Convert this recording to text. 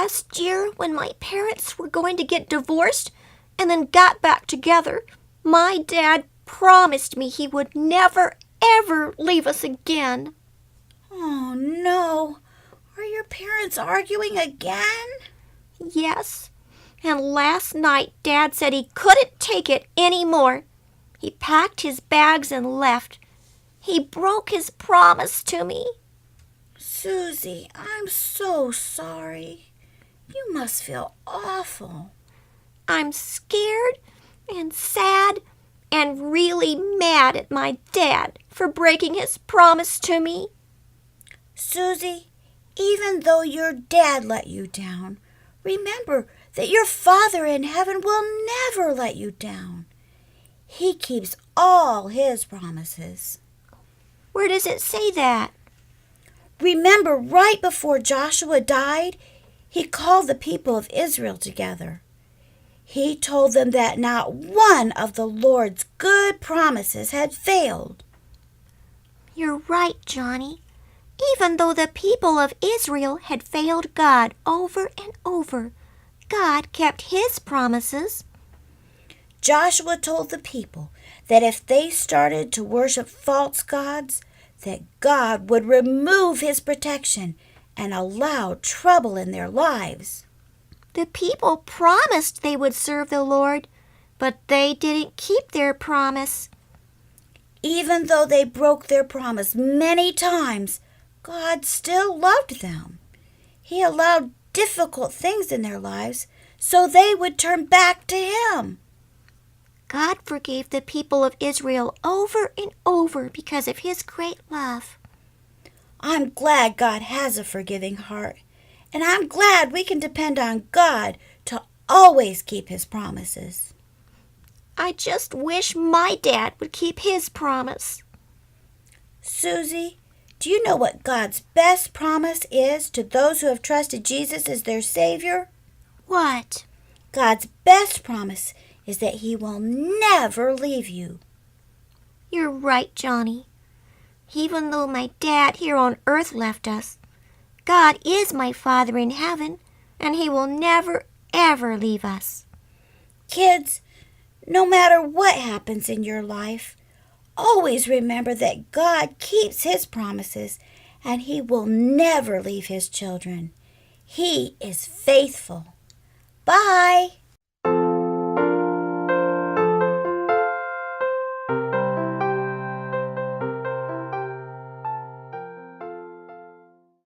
Last year, when my parents were going to get divorced and then got back together, my dad promised me he would never, ever leave us again. Oh, no. Are your parents arguing again? Yes, and last night Dad said he couldn't take it anymore. He packed his bags and left. He broke his promise to me. Susie, I'm so sorry. You must feel awful. I'm scared and sad and really mad at my dad for breaking his promise to me. Susie, even though your dad let you down, remember that your Father in heaven will never let you down. He keeps all his promises. Where does it say that? Remember, right before Joshua died, he called the people of Israel together. He told them that not one of the Lord's good promises had failed. You're right, Johnny. Even though the people of Israel had failed God over and over, God kept his promises. Joshua told the people that if they started to worship false gods, that God would remove his protection and allow trouble in their lives. The people promised they would serve the Lord, but they didn't keep their promise. Even though they broke their promise many times, God still loved them. He allowed difficult things in their lives so they would turn back to him. God forgave the people of Israel over and over because of his great love. I'm glad God has a forgiving heart, and I'm glad we can depend on God to always keep his promises. I just wish my dad would keep his promise. Susie, do you know what God's best promise is to those who have trusted Jesus as their Savior? What? God's best promise is that he will never leave you. You're right, Johnny. Even though my dad here on earth left us, God is my Father in heaven, and he will never, ever leave us. Kids, no matter what happens in your life, always remember that God keeps his promises, and he will never leave his children. He is faithful. Bye.